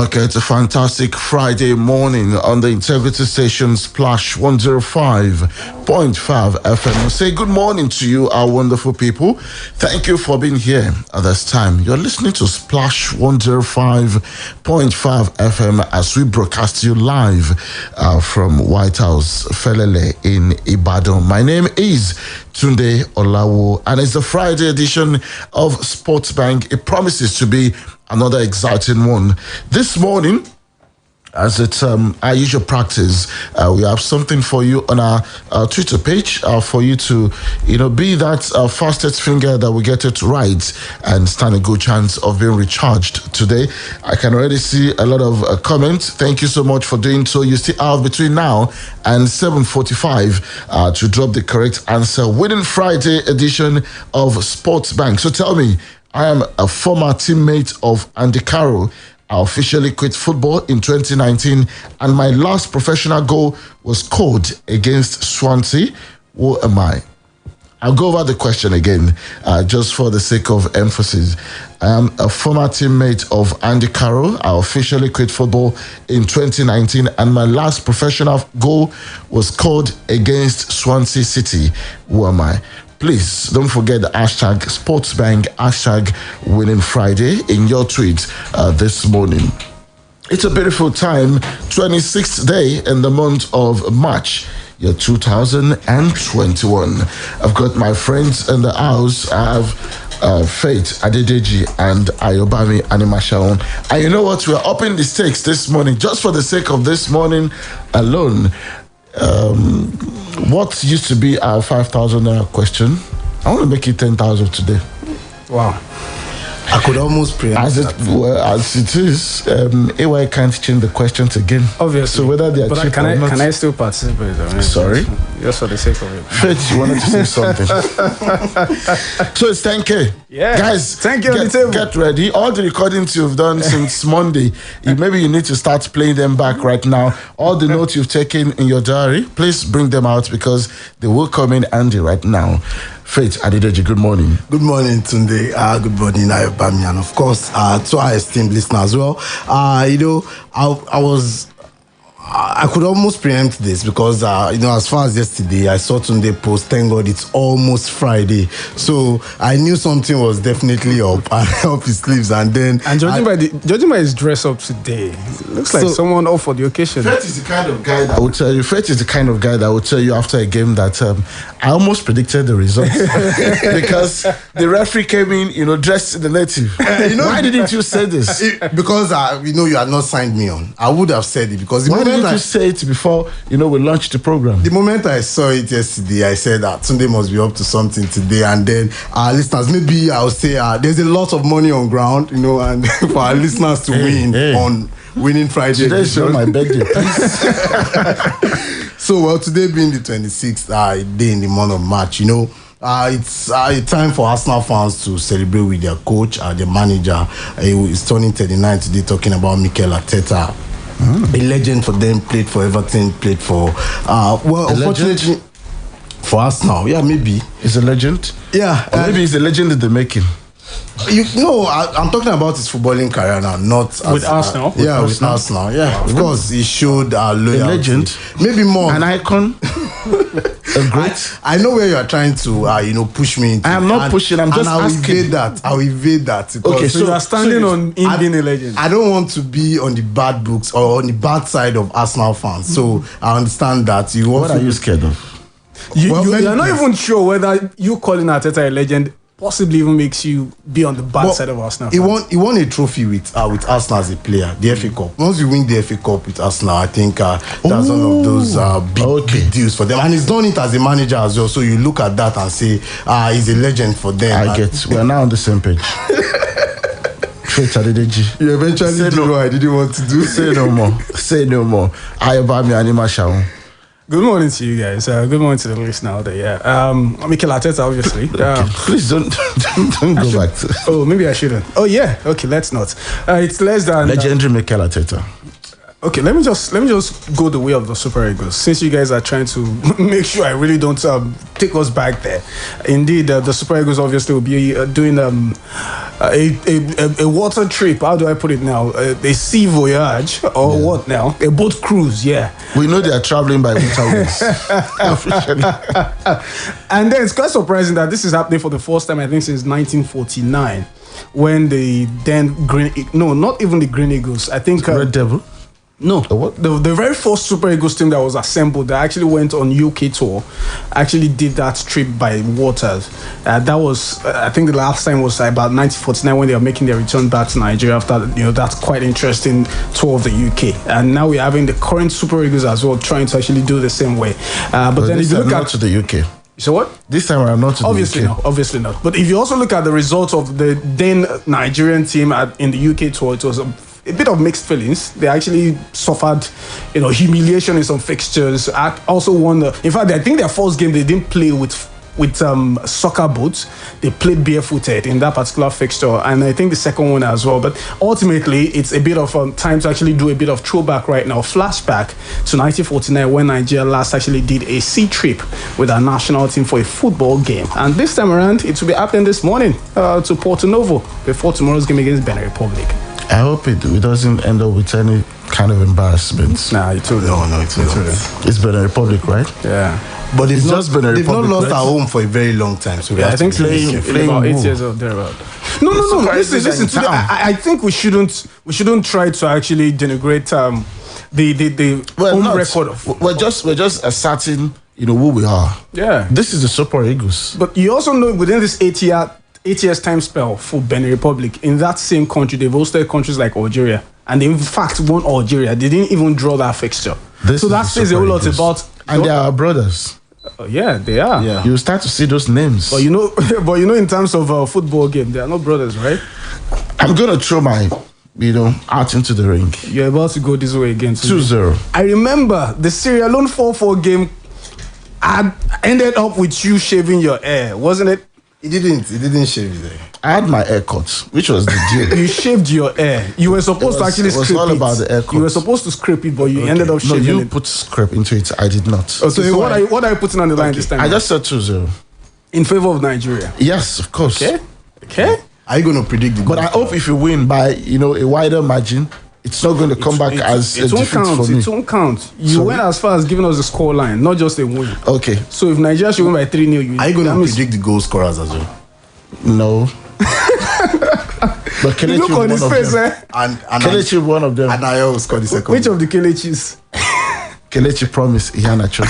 Okay, it's a fantastic Friday morning on the Integrity Station Splash 105.5 FM. Say good morning to you, our wonderful people. Thank you for being here at this time. You're listening to Splash 105.5 FM as we broadcast you live from White House, Felele in Ibadan. My name is Tunde Olawuwo, and it's the Friday edition of Sports Bank. It promises to be another exciting one. This morning, as it's our usual practice, we have something for you on our Twitter page for you to, be that fastest finger that will get it right and stand a good chance of being recharged today. I can already see a lot of comments. Thank you so much for doing so. You still have between now and 7:45 to drop the correct answer. Winning Friday edition of Sports Bank. So tell me, I am a former teammate of Andy Carroll. I officially quit football in 2019, and my last professional goal was scored against Swansea. Who am I? I'll go over the question again, just for the sake of emphasis. I am a former teammate of Andy Carroll. I officially quit football in 2019, and my last professional goal was scored against Swansea City. Who am I? Please don't forget the hashtag SportsBank, hashtag Winning Friday in your tweets this morning. It's a beautiful time, 26th day in the month of March, year 2021. I've got my friends in the house. I have Faith Adedeji and Ayobami Animashaon. And you know what? We're upping the stakes this morning, just for the sake of this morning alone. What used to be our 5,000 naira question, I want to make it 10,000 today. Wow. I could almost preempt as it is. AY can't change the questions again. Obviously. So whether they are cheap or not. Can I still participate? Sorry? Just for the sake of it. Faith, you wanted to say something. So it's 10K. Yeah. Guys, thank you on the table. Get ready. All the recordings you've done since Monday, maybe you need to start playing them back right now. All the notes you've taken in your diary, please bring them out because they will come in handy right now. Faith Adedeji, good morning. Good morning, Tunde. Good morning, Ayobami, and of course, to our esteemed listeners as well. I could almost preempt this because, as far as yesterday, I saw Tunde post, thank God it's almost Friday. So I knew something was definitely up his sleeves. And judging by his dress up today, it looks like someone up for the occasion. Faith is the kind of guy that I would tell you, after a game that I almost predicted the result. Because the referee came in, dressed in the native. Why didn't you say this? Because, you had not signed me on. I would have said it because Why didn't you say it before, we launched the program? The moment I saw it yesterday, I said that Tunde must be up to something today. And then our listeners, maybe I'll say there's a lot of money on ground, and for our listeners to win on Winning Friday. Today's my birthday, please. So, today being the 26th day in the month of March, it's a time for Arsenal fans to celebrate with their coach, their manager. He's turning 39 today, talking about Mikel Arteta. A legend for them, played for Everton, played for unfortunately for Arsenal. Yeah, maybe he's a legend. Yeah, or maybe he's a legend in the making. I'm talking about his footballing career now, not with Arsenal. With Arsenal. Yeah, of course, he showed loyalty. A legend, maybe more an icon. A great. I know where you are trying to, push me into. I am not pushing. I'm just asking. I'll evade that. Okay, so you are standing on him being a legend. I don't want to be on the bad books or on the bad side of Arsenal fans. So I understand that you. What are you scared of? You are not even sure whether you calling Arteta a legend possibly even makes you be on the bad side of Arsenal. He won a trophy with Arsenal as a player, the FA Cup. Once you win the FA Cup with Arsenal, I think that's one of those big deals for them. And he's done it as a manager as well. So you look at that and say, he's a legend for them. I get. We're now on the same page. Faith Adedeji. You eventually did what I didn't want to do. Say no more. Ayobami Animashaon. Good morning to you guys. Good morning to the listener out there. Yeah. Mikel Arteta, obviously. Please don't go back to. Oh, maybe I shouldn't. Oh yeah. Okay, let's not. It's less than legendary Mikel Arteta. Okay, let me just go the way of the Super Eagles. Since you guys are trying to make sure I really don't take us back there. Indeed, the Super Eagles obviously will be doing a water trip. How do I put it now? A sea voyage or what now? A boat cruise. Yeah. We know they are traveling by waterways. And then it's quite surprising that this is happening for the first time, I think, since 1949, when the then not even the Green Eagles. I think Red Devil. No, the very first Super Eagles team that was assembled, that actually went on UK tour, actually did that trip by waters. That was, I think, the last time was about 1949 when they were making their return back to Nigeria after that quite interesting tour of the UK. And now we're having the current Super Eagles as well trying to actually do the same way. But then if you look at to the UK. So what? This time I'm not to obviously the UK. Obviously not. But if you also look at the results of the then Nigerian team in the UK tour, it was a bit of mixed feelings. They actually suffered, humiliation in some fixtures. I also won. In fact, I think their first game they didn't play with soccer boots. They played barefooted in that particular fixture, and I think the second one as well. But ultimately, it's a bit of time to actually do a bit of throwback right now, flashback to 1949 when Nigeria last actually did a sea trip with our national team for a football game. And this time around, it will be happening this morning to Porto Novo before tomorrow's game against Benin Republic. I hope it doesn't end up with any kind of embarrassment. Nah, it will. No, it will. It's Benin Republic, right? Yeah. But they've just been a they've not Republic, lost right? at home for a very long time. So I think playing about 8 who? years old thereabout. No. Listen. Today, I think we shouldn't try to actually denigrate the home record of. We're just asserting, who we are. Yeah. This is the Super Eagles. But you also know within this 8 years time spell for Benin Republic, in that same country, they've hosted countries like Algeria. And they in fact won Algeria. They didn't even draw that fixture. So that says a whole lot about. And they are our brothers. Yeah, they are. Yeah. You start to see those names. But in terms of football game, they are not brothers, right? I'm gonna throw my, out into the ring. You're about to go this way again. 2-0. I remember the Sierra Leone 4-4 game had ended up with you shaving your hair, wasn't it? He didn't shave his hair. I had my hair cut, which was the deal. You shaved your hair. You were supposed to actually scrape it. It was all about the haircut. You were supposed to scrape it, but you ended up shaving it. No, you put scrape into it. I did not. Okay, so what are you putting on the line this time? I just said 2-0. In favor of Nigeria. Yes, of course. Okay. Are you going to predict the goal? But I hope if you win by, a wider margin, it's not going to come back as a defeat for me. It won't count. You went as far as giving us the score line, not just a win. Okay. So if Nigeria should win by 3-0, are you going to predict the goal scorers as well? No. But Kelechi look on his face, And Kelechi one of them. And I will score the second. Which of the Kelechis? Kelechi promised Iheanacho.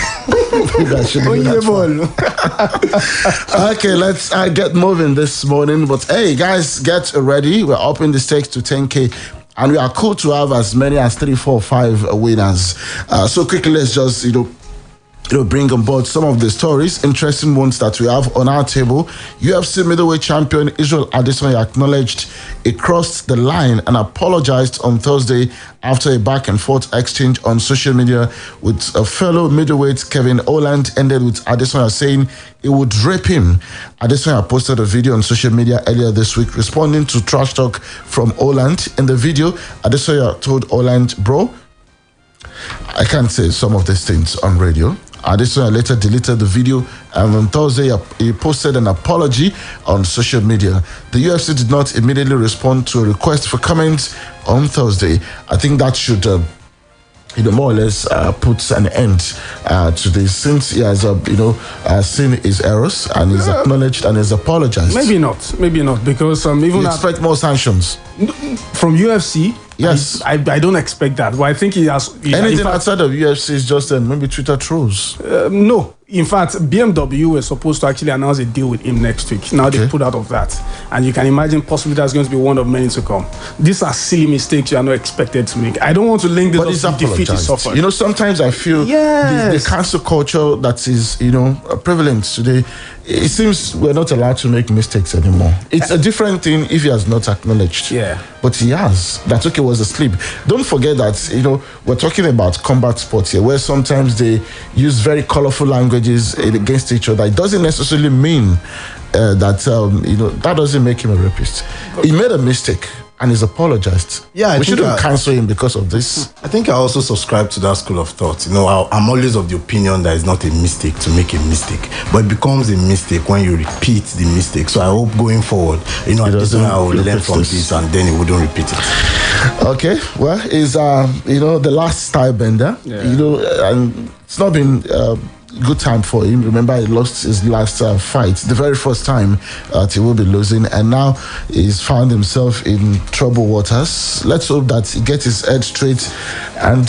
Okay, let's get moving this morning. But hey, guys, get ready. We're upping the stakes to 10K. And we are cool to have as many as 3, 4, 5 winners. So quickly, let's just, bring on board some of the stories, interesting ones that we have on our table. UFC middleweight champion Israel Adesanya acknowledged it crossed the line and apologized on Thursday after a back and forth exchange on social media with a fellow middleweight. Kevin Holland ended with Adesanya saying he would rape him. Adesanya posted a video on social media earlier this week responding to trash talk from Holland. In the video, Adesanya told Holland, "Bro, I can't say some of these things on radio." Adesanya later deleted the video, and on Thursday he posted an apology on social media. The UFC did not immediately respond to a request for comments on Thursday. I think that should more or less puts an end to this, since he has seen his errors and he's acknowledged and has apologized. Maybe not, because even you expect more sanctions from UFC. Yes, I don't expect that. But I think he has anything outside of UFC is just maybe Twitter trolls. No, in fact, BMW were supposed to actually announce a deal with him next week. Now they put out of that, and you can imagine possibly that's going to be one of many to come. These are silly mistakes you are not expected to make. I don't want to link this up to the defeat he suffered. Sometimes I feel the cancel culture that is prevalent today. It seems we're not allowed to make mistakes anymore. It's a different thing if he has not acknowledged. Yeah. But he has. That's okay, was a slip. Don't forget that, we're talking about combat sports here, where sometimes they use very colorful languages against each other. It doesn't necessarily mean that, that doesn't make him a rapist. He made a mistake. and he's apologized. Yeah, we shouldn't cancel him because of this. I think I also subscribe to that school of thought. You know, I'm always of the opinion that it's not a mistake to make a mistake, but it becomes a mistake when you repeat the mistake. So I hope going forward, you know, at this time I will learn from this and then he wouldn't repeat it. Okay, well, it's the last style bender. Yeah. And it's not been good time for him. Remember, he lost his last fight, the very first time he will be losing, and now he's found himself in troubled waters. Let's hope that he gets his head straight and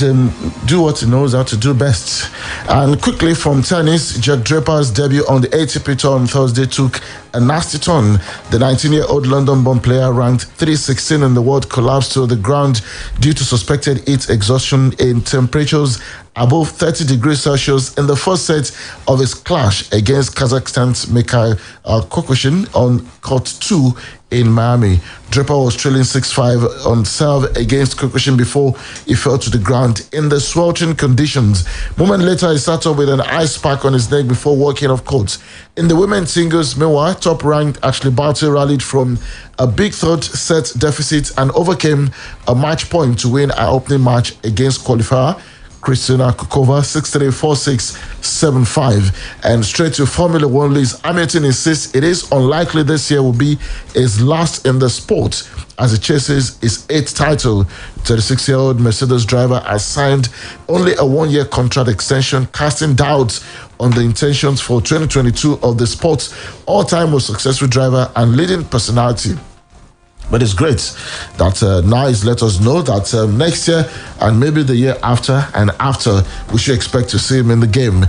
do what he knows how to do best. And quickly from tennis, Jack Draper's debut on the ATP Tour on Thursday took a nasty turn. The 19-year-old London-born player, ranked 316 in the world, collapsed to the ground due to suspected heat exhaustion in temperatures above 30 degrees Celsius in the first set of his clash against Kazakhstan's Mikhail Kokushin on court 2 in Miami. Draper was trailing 6-5 on serve against Kokushin before he fell to the ground in the sweltering conditions. Moment later, he sat up with an ice pack on his neck before walking off court. In the women's singles, meanwhile, top-ranked Ashley Barty rallied from a big third-set deficit and overcame a match point to win an opening match against qualifier Kristina Kukova 6-3, 4-6, 7-5. And straight to Formula One, Lewis Hamilton insists it is unlikely this year will be his last in the sport as he chases his 8th title. 36-year-old Mercedes driver has signed only a one-year contract extension, casting doubts on the intentions for 2022 of the sport's all-time most successful driver and leading personality. But it's great that now he's let us know that next year and maybe the year after and after, we should expect to see him in the game.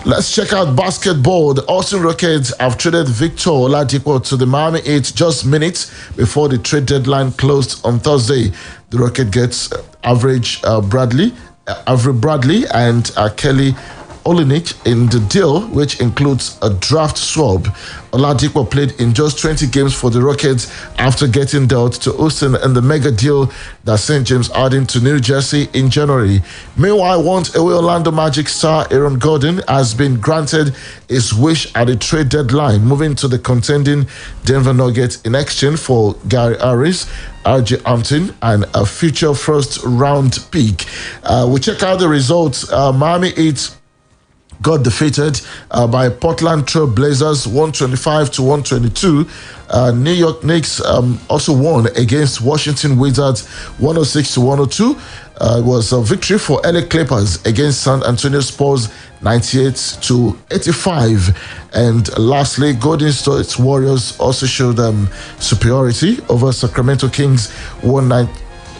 Let's check out basketball. The Austin Rockets have traded Victor Oladipo to the Miami Heat just minutes before the trade deadline closed on Thursday. The Rocket gets Avery Bradley and Kelly Olynyk in the deal, which includes a draft swap. Oladipo played in just 20 games for the Rockets after getting dealt to Houston in the mega deal that sent James Harden to New Jersey in January. Meanwhile, once away Orlando Magic star Aaron Gordon has been granted his wish at the trade deadline, moving to the contending Denver Nuggets in exchange for Gary Harris, RJ Hampton, and a future first-round pick. We check out the results. Miami Heat got defeated by Portland Trail Blazers 125-122. New York Knicks also won against Washington Wizards 106-102. It was a victory for LA Clippers against San Antonio Spurs 98-85. And lastly, Golden State Warriors also showed superiority over Sacramento Kings 1-9.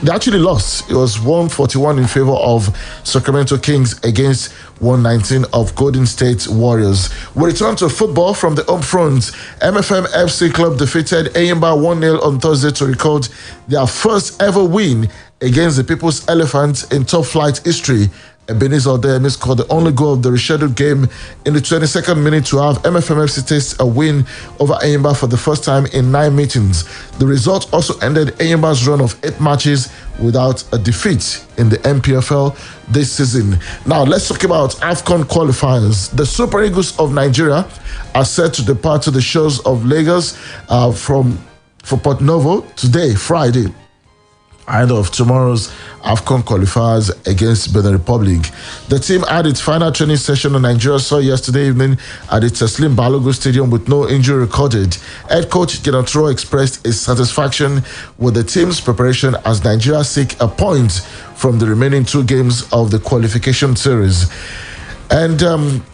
They actually lost. It was 141 in favor of Sacramento Kings against 119 of Golden State Warriors. We return to football from the home front. MFM FC Club defeated Eyimba 1-0 on Thursday to record their first ever win against the People's Elephants in top flight history. Ebenezer Odeyemi scored the only goal of the rescheduled game in the 22nd minute to have MFM FC taste a win over Eyimba for the first time in 9 meetings. The result also ended Eyimba's run of 8 matches without a defeat in the MPFL this season. Now, let's talk about AFCON qualifiers. The Super Eagles of Nigeria are set to depart to the shores of Lagos for Port Novo today, Friday, ahead of tomorrow's AFCON qualifiers against Benin Republic. The team had its final training session on Nigeria soil yesterday evening at the Teslim Balogun Stadium with no injury recorded. Head coach Genatro expressed his satisfaction with the team's preparation as Nigeria seek a point from the remaining 2 games of the qualification series. And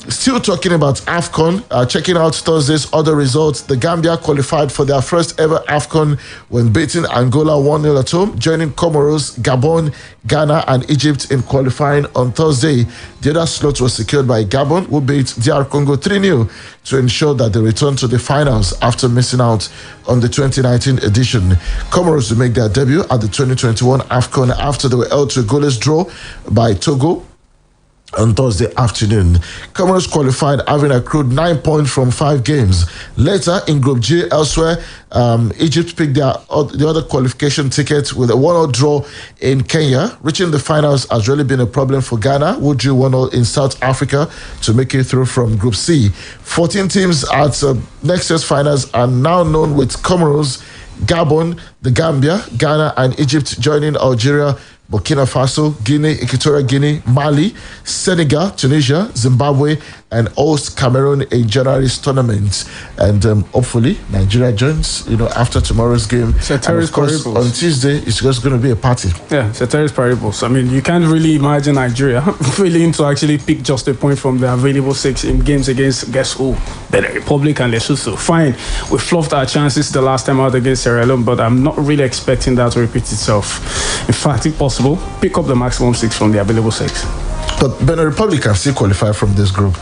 still talking about AFCON, checking out Thursday's other results, the Gambia qualified for their first ever AFCON when beating Angola 1-0 at home, joining Comoros, Gabon, Ghana, and Egypt in qualifying on Thursday. The other slot was secured by Gabon, who beat DR Congo 3-0 to ensure that they return to the finals after missing out on the 2019 edition. Comoros will make their debut at the 2021 AFCON after they were held to a goalless draw by Togo on Thursday afternoon. Comoros qualified having accrued 9 points from 5 games. Later in Group G, elsewhere, Egypt picked the other qualification ticket with a 1-0 draw in Kenya. Reaching the finals has really been a problem for Ghana, who drew 1-0 in South Africa to make it through from Group C. 14 teams at next year's finals are now known, with Comoros, Gabon, the Gambia, Ghana and Egypt joining Algeria, Burkina Faso, Guinea, Equatorial Guinea, Mali, Senegal, Tunisia, Zimbabwe, and host Cameroon in January's tournament. And hopefully Nigeria joins, after tomorrow's game. And of course, on Tuesday, it's just going to be a party. Yeah, ceteris paribus. I mean, you can't really imagine Nigeria failing to actually pick just a point from the available 6 in games against, guess who? Benin Republic and Lesotho. Fine, we fluffed our chances the last time out against Sierra Leone, but I'm not really expecting that to repeat itself. In fact, if possible, pick up the maximum 6 from the available 6. But Benin Republic can still qualify from this group,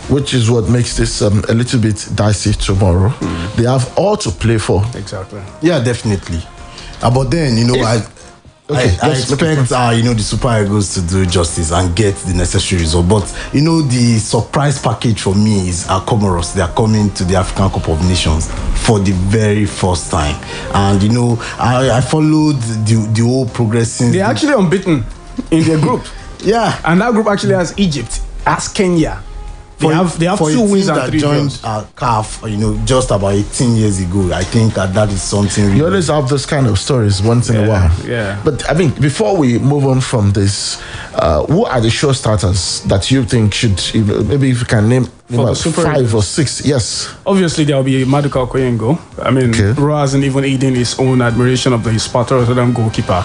which is what makes this a little bit dicey tomorrow. They have all to play for. Exactly. Yeah, definitely. But then, I expect the Super Eagles to do justice and get the necessary result. But the surprise package for me is Comoros. They are coming to the African Cup of Nations for the very first time, and I followed the whole progressing. They're actually unbeaten in their group. Yeah, and that group actually has Egypt, has Kenya. They have 2 wins and 3 joined CAF, just about 18 years ago. I think that is something. Really, you always have those kind of stories once in a while. Yeah. But I mean, before we move on from this, who are the show starters that you think should, maybe if you can name about 5 or 6? Yes. Obviously, there will be Maduka Okoyengo. I mean, Ro hasn't even hidden his own admiration of the Sparta Rotterdam goalkeeper.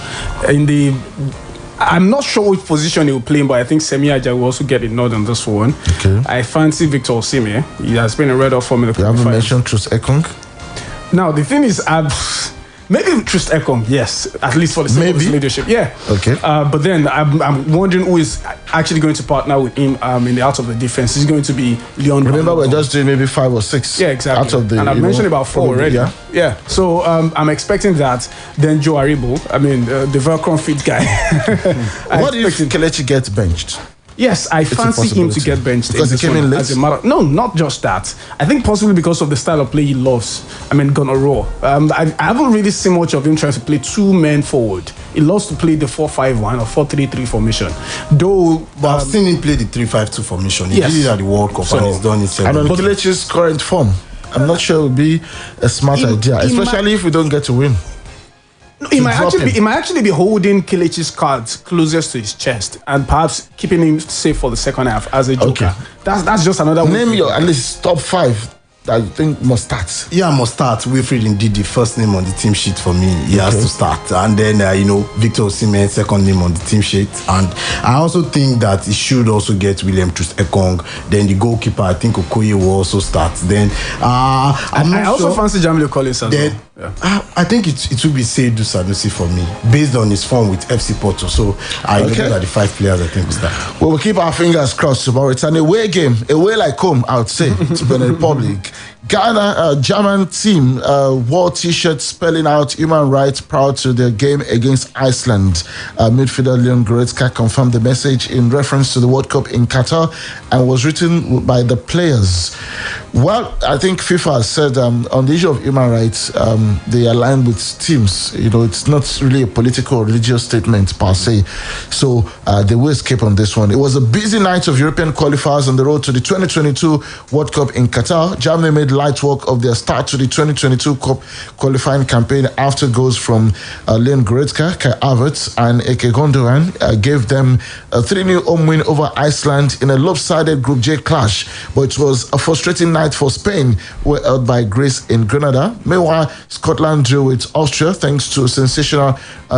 I'm not sure which position he will play in, but I think Semi Aja will also get a nod on this one. Okay. I fancy Victor Osimhen. He has been a red off for me. You haven't mentioned Trust Ekong? Now, the thing is, maybe Trust Ekong, yes, at least for the sake of his leadership. Yeah. Okay. But then I'm wondering who is actually going to partner with him in the out of the defense. Is going to be Leon. Remember, we're just doing maybe 5 or 6. Yeah, exactly. Out of the, and I've mentioned about 4 already. Yeah. So I'm expecting that. Then Joe Aribo, the Velcro fit guy. What if Kelechi gets benched? Yes, I fancy him to get benched. Because he came in late? No, not just that. I think possibly because of the style of play he loves. Gonna roar. I haven't really seen much of him trying to play 2 men forward. He loves to play the 4-5-1 or 4-3-3 formation. Though, but I've seen him play the 3-5-2 formation. He did it at the World Cup and he's done it several times. And on Kelechi's current form, I'm not sure it would be a smart idea, especially if we don't get to win. No, he might actually be holding Kelechi's cards closest to his chest and perhaps keeping him safe for the second half as a joker. Okay. That's just another way. Name your at least top 5 that you think must start. Yeah, must start. Wilfried Ndidi, first name on the team sheet for me. He has to start. And then, Victor Osimhen, second name on the team sheet. And I also think that he should also get William Trust Ekong. Then the goalkeeper, I think Okoye will also start. Then, I also fancy Jamilu Collins as well. Yeah. I think it will be Seydou Sanusi for me, based on his form with FC Porto. So I look at the 5 players I think will start. Well, we'll keep our fingers crossed tomorrow. It's an away game, away like home, I would say, to Benin Republic. Ghana, German team wore T-shirts spelling out human rights prior to their game against Iceland. Midfielder Leon Goretzka confirmed the message in reference to the World Cup in Qatar and was written by the players. Well, I think FIFA has said on the issue of human rights, they align with teams. It's not really a political or religious statement per se. So they will escape on this one. It was a busy night of European qualifiers on the road to the 2022 World Cup in Qatar. Germany made light work of their start to the 2022 Cup qualifying campaign after goals from Leon Goretzka, Kai Havertz and Eke Gundogan gave them a 3-0 home win over Iceland in a lopsided Group J clash. But it was a frustrating night for Spain, who were held by Greece in Grenada. Meanwhile, Scotland drew with Austria thanks to sensational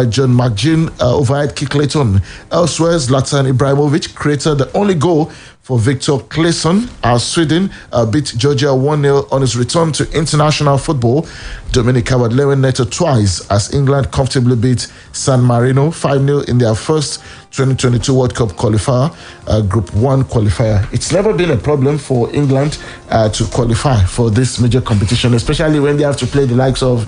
John McGinn overhead kick later on. Elsewhere, Zlatan Ibrahimovic created the only goal for Victor Claesson, as Sweden beat Georgia 1-0 on his return to international football. Dominic Calvert-Lewin netted twice as England comfortably beat San Marino 5-0 in their first 2022 World Cup qualifier, Group 1 qualifier. It's never been a problem for England to qualify for this major competition, especially when they have to play the likes of,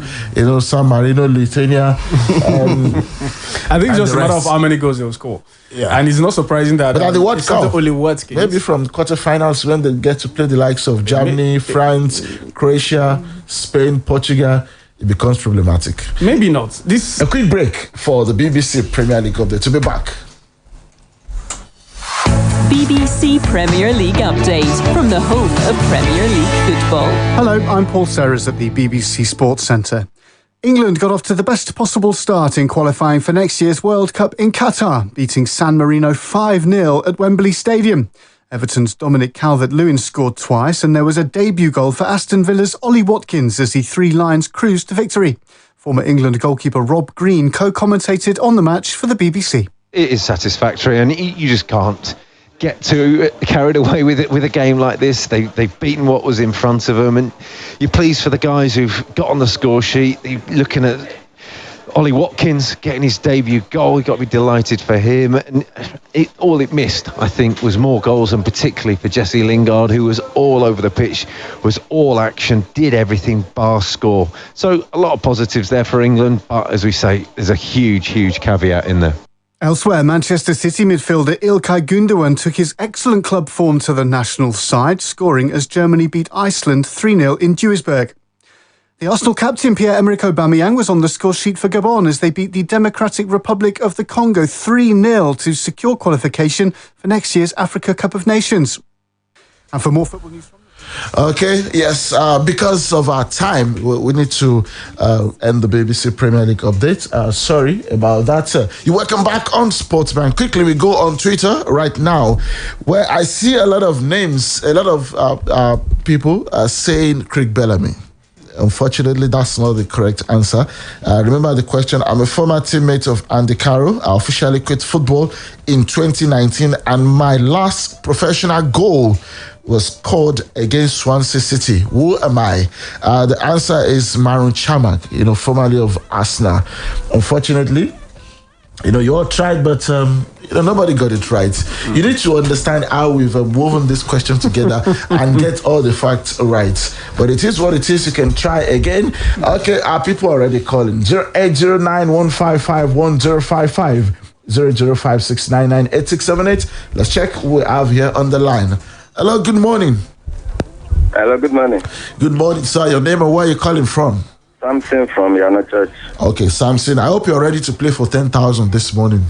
San Marino, Lithuania. I think it's just a matter of how many goals they'll score. Yeah. And it's not surprising that but at the World Cup, only words maybe from quarterfinals when they get to play the likes of Germany, France, Croatia, Spain, Portugal, it becomes problematic. Maybe not. A quick break for the BBC Premier League update. To be back. BBC Premier League update from the home of Premier League football. Hello, I'm Paul Serres at the BBC Sports Centre. England got off to the best possible start in qualifying for next year's World Cup in Qatar, beating San Marino 5-0 at Wembley Stadium. Everton's Dominic Calvert-Lewin scored twice, and there was a debut goal for Aston Villa's Ollie Watkins as the Three Lions cruised to victory. Former England goalkeeper Rob Green co-commentated on the match for the BBC. It is satisfactory, and you just can't get too carried away with it with a game like this. They've beaten what was in front of them, and you're pleased for the guys who've got on the score sheet. You're looking at Ollie Watkins getting his debut goal. You've got to be delighted for him. And all it missed, I think, was more goals, and particularly for Jesse Lingard, who was all over the pitch, was all action, did everything bar score. So a lot of positives there for England, but as we say, there's a huge caveat in there. Elsewhere, Manchester City midfielder Ilkay Gundogan took his excellent club form to the national side, scoring as Germany beat Iceland 3-0 in Duisburg. The Arsenal captain Pierre-Emerick Aubameyang was on the score sheet for Gabon as they beat the Democratic Republic of the Congo 3-0 to secure qualification for next year's Africa Cup of Nations. And for more football news from Okay, yes, because of our time, we need to end the BBC Premier League update. Sorry about that. You're welcome back on Sportsman. Quickly, we go on Twitter right now, where I see a lot of names, a lot of people saying Craig Bellamy. Unfortunately, that's not the correct answer. Remember the question. I'm a former teammate of Andy Carroll. I officially quit football in 2019, and my last professional goal was scored against Swansea City. Who am I? The answer is Marouane Chamakh, formerly of Arsenal. Unfortunately, you all tried, but nobody got it right. You need to understand how we've woven this question together and get all the facts right. But it is what it is. You can try again. Okay, our people already calling 080915511055 005699868. Let's check who we have here on the line. Hello, good morning. Hello, good morning. Good morning, sir. Your name and where you calling from? Samson from Yana Church. Okay, Samson. I hope you're ready to play for 10,000 this morning.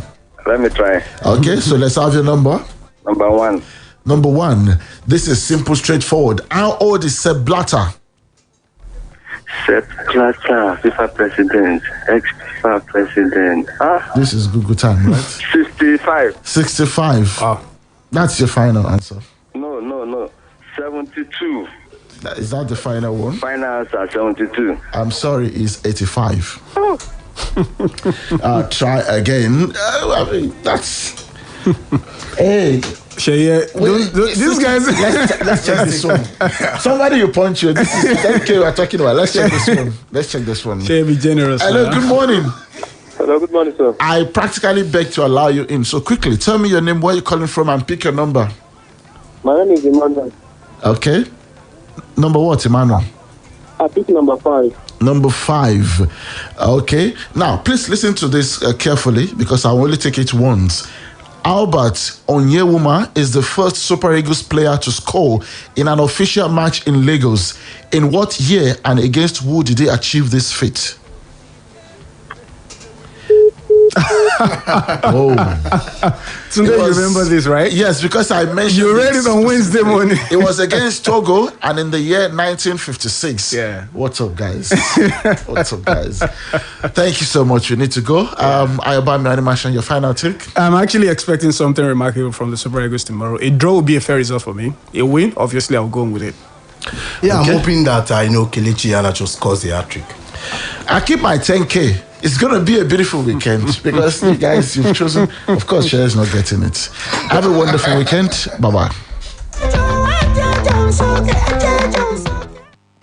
Let me try. Okay, so let's have your number. Number one. Number one. This is simple, straightforward. How old is Sepp Blatter? Sepp Blatter, FIFA president, ex-FIFA president. This is Google time, right? 65. 65. Oh. That's your final answer. No. 72. Is that the final one? Final answer, 72. I'm sorry, it's 85. Try again. I mean, that's... Hey. These guys... Let's check this one. Somebody you punch you. This is 10K we're talking about. Let's check this one. Shall be generous. Hello, good morning. Hello, good morning, sir. I practically beg to allow you in. So quickly, tell me your name, where you're calling from, and pick your number. My name is Emmanuel. Okay. Number what, Emmanuel? I pick number 5. Number 5. Okay. Now, please listen to this carefully because I will only take it once. Albert Onyewuma is the first Super Eagles player to score in an official match in Lagos. In what year and against who did he achieve this feat? Oh. Tunde, you remember this, right? Yes, because I mentioned you read it on Wednesday morning. It was against Togo, and in the year 1956. Yeah. What's up, guys? Thank you so much. We need to go. Ayobami Animation, your final take? I'm actually expecting something remarkable from the Super Eagles tomorrow. A draw will be a fair result for me. A win, obviously, I'll go with it. Yeah, Okay. I'm hoping that Kelechi Iheanacho scores the hat-trick. I keep my 10K. It's going to be a beautiful weekend because you guys, you've chosen. Of course, Cher is not getting it. Have a wonderful weekend. Bye-bye.